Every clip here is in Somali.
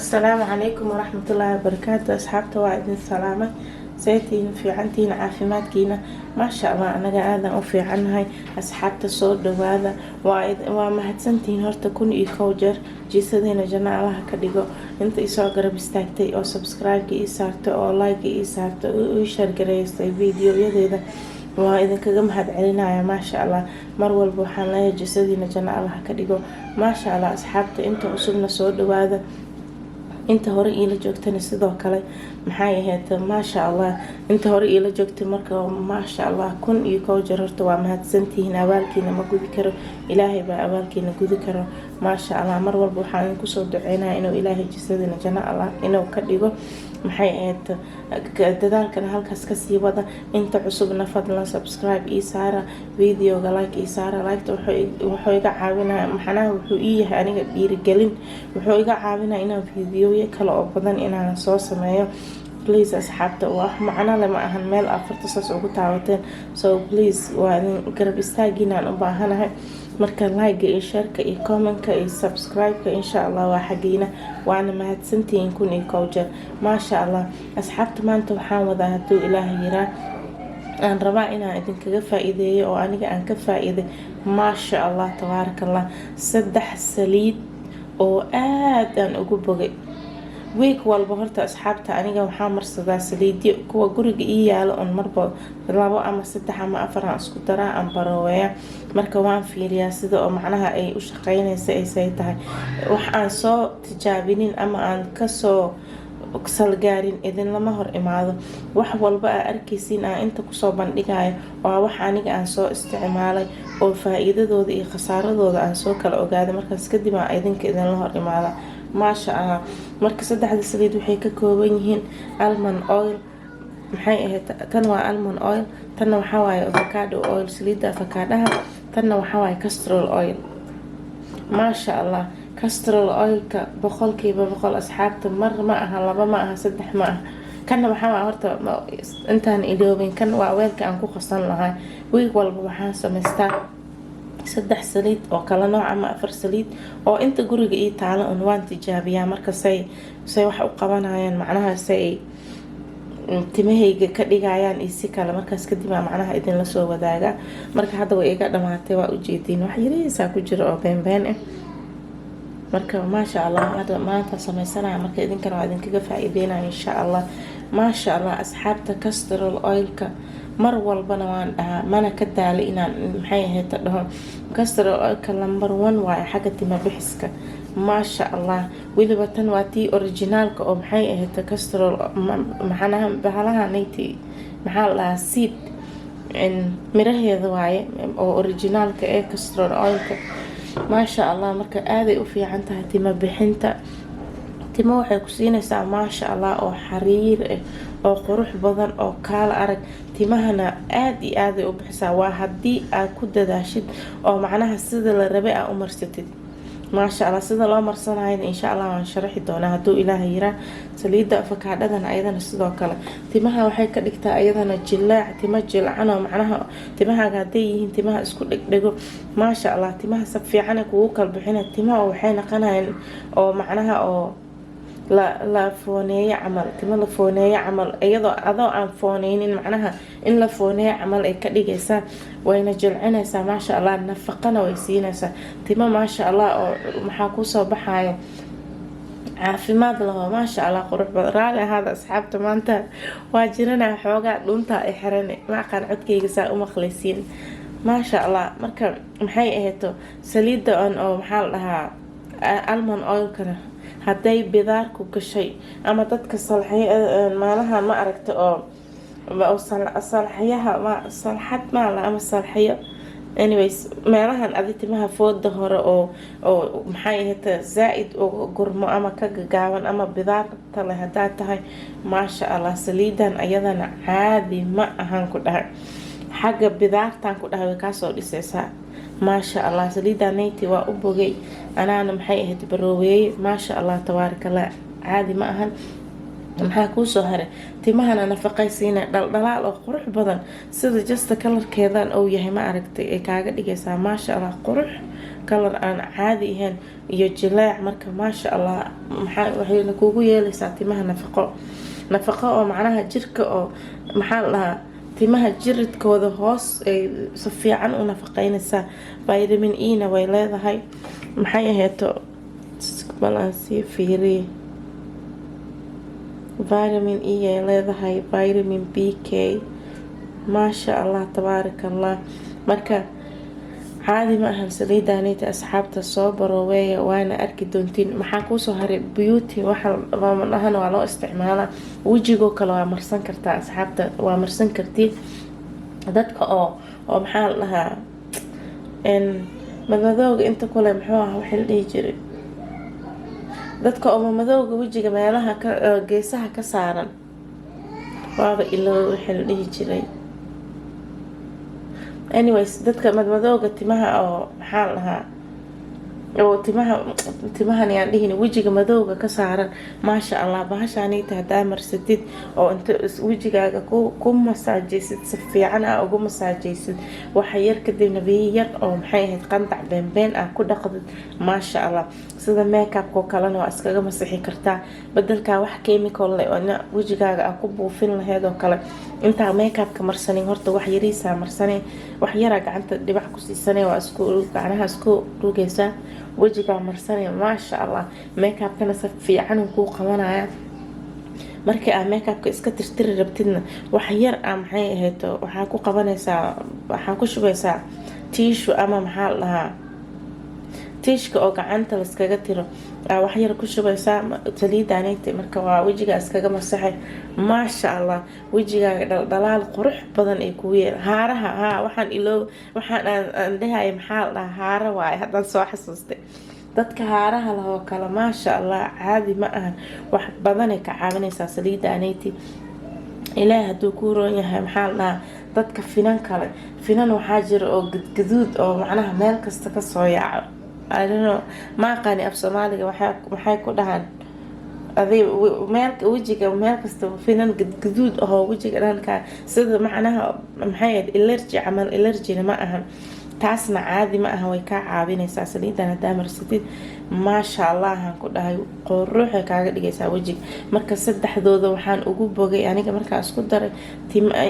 السلام عليكم ورحمة الله وبركاته. أصحابته وعدين سلامة سيتين في عنتين عافيمات كينا ما شاء الله. أنا قاعدة أوفي عنها أصحابته صور دوادة وما هتسنتين هرت تكون إيكوجر جيسدين جنا الله كديجو أنت إسوا قرب استاكتي أو سبسكرايب كي إسارته أو لايك كي إسارته ويشار قريستي فيديو يديده وإذا كجم هاد علينا يا ما شاء الله مرول بوحان لا جسدين جنا الله كديجو ما شاء الله. أصحابته أنت وصلنا صور دوادة inta hore ila joogtana sidoo kale maxay ahayd ma sha Allah. inta hore ila joogtay marka ma sha Allah kun iyo koow jeer horta waa mahadsantihiin. abaalkiina ma gudi karo, ilaahay baa abaalkiina gudi karo ma sha Allah. mar walba waxaan ku soo duceynaa inuu ilaahay jisadina janna Allah inuu ka dhigo. maxay ahayd dadaalkan halkaas ka sii wada. inta cusubna fadlan subscribe ii saara, videoga like ii saara. like wuxuu iga caawinaa maxana wuxuu ii yahay aniga dhiirigelin, wuxuu iga caawinaa inaan video kale oo badan inaan soo sameeyo. please asxaabta wax macna leh ma ahan meel afarta saas ugu taawateen. so please waa garab istaaginaan u baahanahay. marka like iyo share iyo comment iyo subscribe insha Allah waa xageena waana mahadsantiin kun iyo koow jeer ma sha Allah. asxaabta maanta waxaan wadaa haduu ilaahay yiraa aan rabaa inaan idinkaga faa'iideeyo oo aniga aan ka faa'iiday ma sha Allah tabarakallah. 3 saliid oo aad aan ugu bogay week walba horta asxaabta aniga waxaa marsadaa saliidyo kuwa guriga ii yaalo on marba 2 ama 3 ama 4 aan isku daraa aan barooweeya. marka waan fiiriyaa sida oo macnaha ay u shaqeynayso ay say tahay. wax aan soo tijaabinin ama aan ka soo salgaarin idin lama hor imaado. wax walba aan arkaysiin aan inta ku soo bandhigayo waa wax aniga aan soo isticmaalay oo faa'iidadooda iyo khasaaradooda aan soo kala ogaado. markaas kadib aan idinka idin la hor imaado ما شاء الله. marka saddexda saliid waxay ka kooban yihiin almond oil, maxay ahayd tan waa almond oil, tan waxa waaye avocado oil saliida avocadaha, tan waxa waaye castor oil. ما شاء الله castor oil ka boqolkiiba boqol asxaabta mar ma aha laba ma aha saddex ma aha. kana waxa waa horta intaan iloobin kan waa weelka aan ku qasan lahaa. week walba waxaan samaystaa 3 saliid oo kala nooc ama 4 saliid oo inta guriga ii taalo on waan tijaabiyaa. marka say wax u qabanayaan macnaha say timahayga ka dhigayaan isi kale. markaas kadib macnaha idin la soo wadaaga. marka hadda way iga dhamaatay waa u jeedin wax yariisa ku jira oo been ah. marka ma sha Allah hadda maanta sameysana marka idinkana waa idinkaga faa'iideynaa insha Allah. ما شاء الله. أصحابته كاستر الأويل مر والبنا وان mana ka daali inaan maxay ahayd dhaho كاستر الأويل number 1 waa xaga tima bixiska ما شاء الله. waliba tan waa tii originalka oo maxay ahayd كاستر maxanaha bahalaha nayti maxaa la seed in miraheeda waaye oo originalka ee كاستر الأويل ما شاء الله. marka aad ay u fiican tahay tima bixinta. timo waxay ku siinaysaa ma sha Allah oo xariir ah oo qurux badan oo kaal arag. timahana aad iyo aad ay u bixisaa waa hadii aad ku dadaashid oo macnaha sida la rabay aad u marsatid. ما شاء الله sida loo marsanayo insha Allah waan sharaxi doonaa haduu ilaahay yiraa. saliida avocadadana ayadana sidoo kale timaha waxay ka dhigtaa ayadana jilaac timo jilcan oo macnaha timaha haday yihiin timaha isku dhigdhigo ما شاء الله. timaha sab fiican kugu kala bixina timaha waxay naqanayaan oo macnaha oo la fooneeyo camal timo la fooneeyo camal iyadoo adoo aan fooneynin macnaha in la fooneeyo camal ay ka dhigaysaa wayna jilcinaysaa ما شاء الله. nafaqana way siinaysaa timo ما شاء الله oo maxaa ku soo baxayo caafimaad leh ما شاء الله qurux badan. raali hada asxaabta maanta waa jirana xoogaa dhunta ay xiran ma aqaan codkayga saa u maqlaysiin ما شاء الله. marka maxay ahayd saliida oo maxaa la dhahaa almond oil kana haday bidaar ku gashay ama dadka maalaha ma aragto oo salxayaha ma salxad ma la ama salxayo anyways meelahan aditimaha fooda hore oo maxay ahayd zaaid oo gurmo ama ka gaaban ama bidaar tale hadaa tahay ما شاء الله. saliidan ayadana caadi ma ahan ku dhahay xaga bidaartan ku dhahay way ka soo dhisaysaa ما شاء الله. saliida nayti waa u bogay anaana maxay ahayd barooweey ما شاء الله تبارك الله caadi ma ahan. maxaa ku soo haray timahana nafaqaysiina dhaldhalaal oo qurux badan sida just colorkeedan oo yahay ma aragtay ay kaaga dhigaysaa ما شاء الله qurux kalar aan caadi ahayn iyo jileec. marka maasha allah waxayna kugu yeelaysaa timaha nafaqo oo macnaha jirka oo maxaa la dhahaa timaha jiridkooda hoos ay si fiican u nafaqeynaysaa. vitamin E na way leedahay. maxay ahayto balance fiiri vitamin E ay leedahay, vitamin BK. maasha allah tabaarakallah. marka caadi ma ahan saliidaanita asxaabta soo barooweeya waana arki doontiin. maxaa kuusoo haray beauty waxa dhahan waa loo isticmaalaa. wejigoo kale waa marsan kartaa asxaabta, waa marsan kartiin. dadka oo maxaa la dhahaa madmadowga inta kule muxuu ah waxa la dhihi jiray, dadka oo madmadowga wejiga meelaha geesaha ka saaran waaba ilaa waxa la dhihi jiray. anyways dadka madmadowga timaha oo maxaa la dhahaa oo timahan yaan dhihin wejiga madowga ka saaran. maasha allah bahashaanita hadaa marsatid oo inta wejigaaga ku masaajaysid si fiican ugu masaajaysid waxa yar kadibna biyo yar oo maxay ahayd qandac beenbeen ku dhaqdid. maasha allah sida makeup-ko kalena waa iskaga masixi kartaa. bedelka wax chemical leh oo wejigaaga ku buufin lahayd oo kale inta makeup-ka marsanin horta wax yariisa marsanay, wax yara gacanta dhibac ku siisanay, waa isku gacanaha isku dhugaysaa wejiga marsanay. maasha allah makeup-kana si fiican ku qabanaya. markii aad makeup-ka iska tirtiri rabtidna wax yar maxay ahayd waxa ku qabanaysaa, waxa ku shubaysaa tissue ama maxaa la dhahaa tiishka oo gacanta la iskaga tiro wax yar ku shubaysaa saliidaanita. marka waa wejiga iskaga masaxay. maasha allah wejigaaga dhaldhalaal qurux badan ay kugu yeel. haaraha waxaan aan dhahay maxaa la dhahaa haara waaye haddaan soo xasuustay. dadka haaraha lah oo kale maasha allah caadi ma ahan, wax badanay ka caawinaysaa saliidaanita. ilaahay hadduu ku roon yahay maxaa la dhahaa dadka finan waxaa jira oo gadgaduud oo macnaha meel kasta ka soo yaaco. ma aqaani af soomaaliga waxay ku dhahaan wejiga meel kasta finan gadgaduud ahoo wejiga dhanka sida macnaha maxay allergy camal. allergyna ma ahan taasna caadi ma aha, way kaa caawinaysaa saliidan hadaa marsatid. maasha allah aan ku dhahay quruxay kaaga dhigaysaa wejiga. marka saddexdooda waxaan ugu bogay aniga markaa isku daray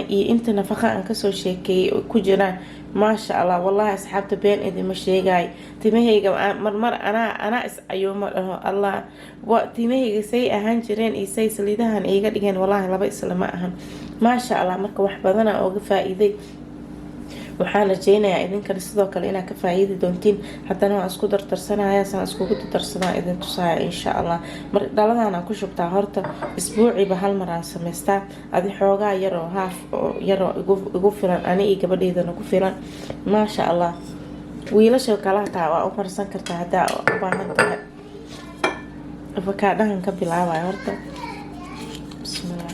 iyo inta nafaqa aan kasoo sheekeeyay ku jiraan. maasha allah wallahi asxaabta been idima sheegay. timahayga marmar anaa is ayuuma dhaho allah timahayga say ahaan jireen iyo say saliidahan iga dhigeen wallahi laba isla ma ahan. maasha allah marka wax badana ooga faa'iiday. waxaan rajeynayaa idinkana sidoo kale inaad ka faa'iidi doontiin. haddana waan isku dardarsanaya saan iskugu dardarsanaa idin tusaya insha allah. dhaladaan ku shubtaa horta isbuuciiba hal mar aan samaystaa. adi xoogaa yaroo haaf yaroo igu filan ani iyo gabadheydana ku filan. maasha allah wiilasha kala hataa waa u marsan kartaa hadaa u baahan tahay. afakaadhahan ka bilaabaya horta. bismillah.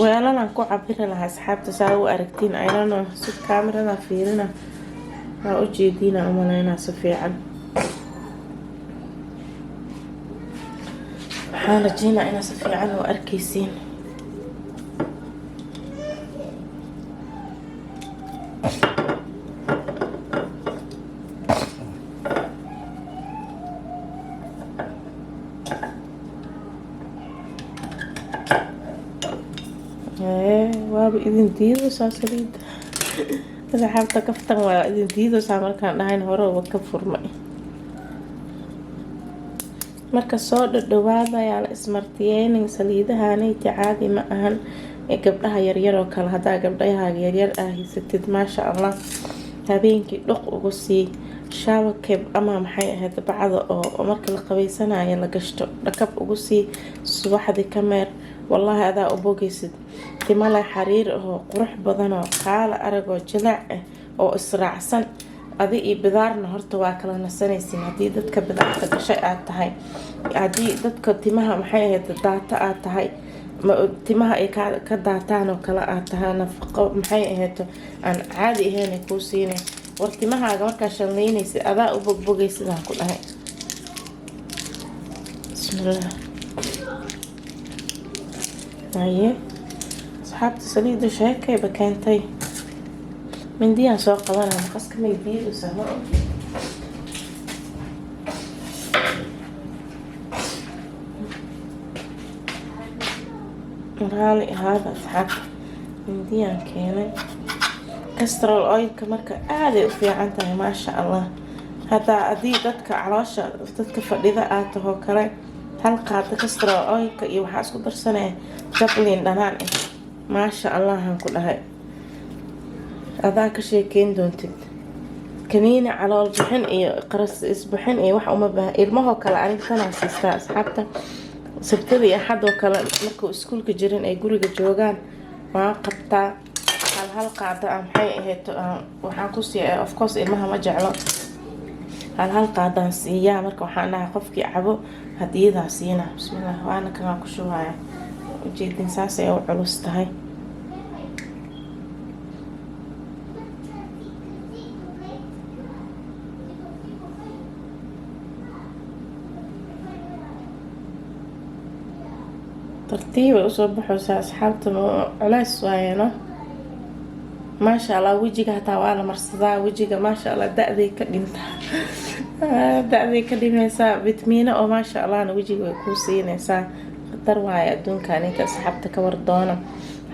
weelanaan ku cabiri lahaa asxaabta saa u aragtiin. aynano si kaamirada fiirina waa u jeediina umaleynaa si fiican. waxaan rajeynaa inaa si fiican u arkaysiin. waaba idin diidaysaa saliida asxaabta kaftan waa idin diidaysaa markaan dhahayn horeba ka furmay. marka soo dhadhawaada ayaa la ismartiyeynin. saliidahanayta caadi ma ahan ee gabdhaha yaryar oo kale. hadaa gabdhahaaga yaryar haysatid maasha allah habeenkii dhuq ugu sii shower cap ama maxay ahayd bacda oo marka la qabaysanayo la gashto dhakab ugu sii subaxdii ka meer. wallahi adaa u bogaysid timale xariir oo qurux badan oo qaala arag oo jilaac oo israacsan. adi iyo bidaarna horta waa kala nasanaysiin haddii dadka bidaarta gashay aad tahay. haddii dadka timaha maxay ahayd daata aad tahay timaha ay ka daataan oo kale aad tahay nafaqo maxay ahayd aan caadi ahayn kuu siinay. war timahaaga markaa shanleynaysid adaa u bogbogaysid aan ku dhahay. bismillah. asxaabta saliida sheekayba keentay. mindiyaan soo qabanaa maqaska mindiyadu sahmo raali ahaada asxaabta. mindiyaan keenay. castor oilka marka aaday u fiican tahay maasha allah. hadaa haddii dadka caloosha dadka fadhida aad taho kale hal qaada castor oilka iyo waxaa isku darsanaya jablin dhanaan maasha allahan ku dhahay. adaa ka sheekeyn doontid kaniini calool bixin iyo qaras isbixin iyo wax uma baahan. ilmahoo kale aniga tanaa siistaa asxaabta. sabtada iyo axadoo kale markuu iskuulka jirin ay guriga joogaan waa qabtaa hal qaada maxay ahayd waxaan ku siiyaa of course ilmaha ma jeclo. hal qaadaan siiyaa marka waxaan dhahay qofkii cabo hadiyadaa siina. bismillah waana kamaa ku shubaya ujeedin saas ay u culus tahay. tartiiba usoo baxaysaa asxaabta culays waayano maasha allah. wejiga hataa waa la marsadaa. wejiga maasha allah da-day ka dhintaa da-day ka dhimaysaa vitamiino oo maasha allahna wejiga way kuu siinaysaa. khatar waaye adduunka ninka asxaabta ka wardoona.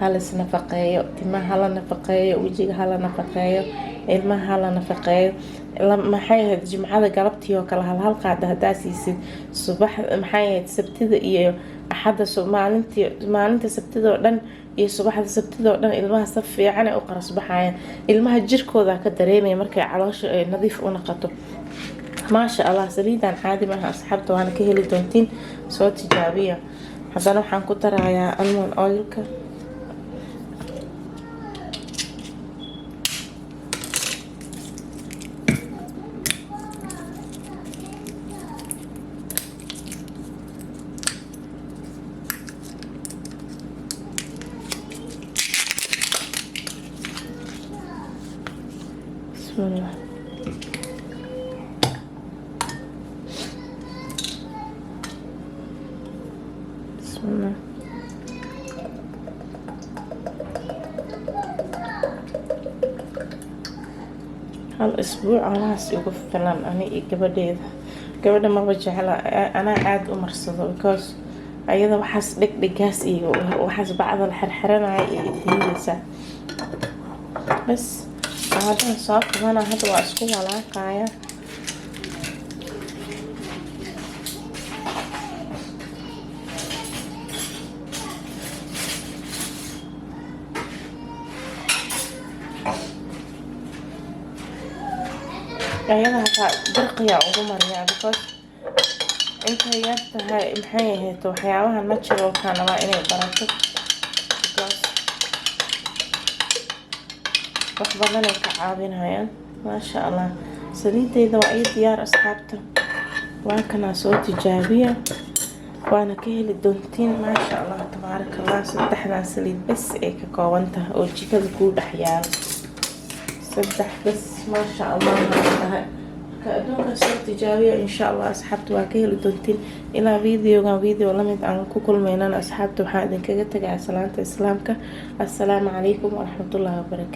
halis nafaqeeyo timaha hala nafaqeeyo wejiga hala nafaqeeyo ilmaha hala nafaqeeyo. maxay ahayd jimcada galabtii oo kale hal qaada hadaa siisid subax maxay ahayd sabtida iyo axada maalinta sabtida oo dhan iyo subaxda sabtida oo dhan ilmaha saf fiican ay u qaras baxayaan. ilmaha jirkooda ka dareemaya markay caloosha ay nadiif u noqoto maasha allah. saliidan caadi maaha asxaabta waana ka heli doontiin soo tijaabiya. haddana waxaan ku darayaa almond oilka. bismillah. bismillah. hal isbuuc alahaas ugu filan ani iyo gabadha maba jecla anaa aada u marsado because ayada waxaas dhegdhegaas iyo waxaas bacda la xirxiranaya iyo diidaysa. bas hadan soo qabana hadda waa isku walaaqaya. ayada hataa dirqiya ugu mariyaa because intay yar tahay maxay ahayd waxyaabaha naturalkana waa inay barato because wax badan ay ka caawinayaan maasha allah. saliideyda waa ii diyaar asxaabta. waa kanaa soo tijaabiya waana ka heli doontiin maasha allah tabaaraka allah. saddexdan saliid bas ay ka kooban tahay oo jikada kuu dhex yaalo. saddex bas maasha allah tahay ka adduunka soo tijaabiya insha allah asxaabta. waa ka heli doontiin ilaa video lamid aan ku kulmaynan asxaabta. waxaan idinkaga tagayaa salaanta islaamka. assalaamu calaykum waraxmatullaahi wabarakaatu.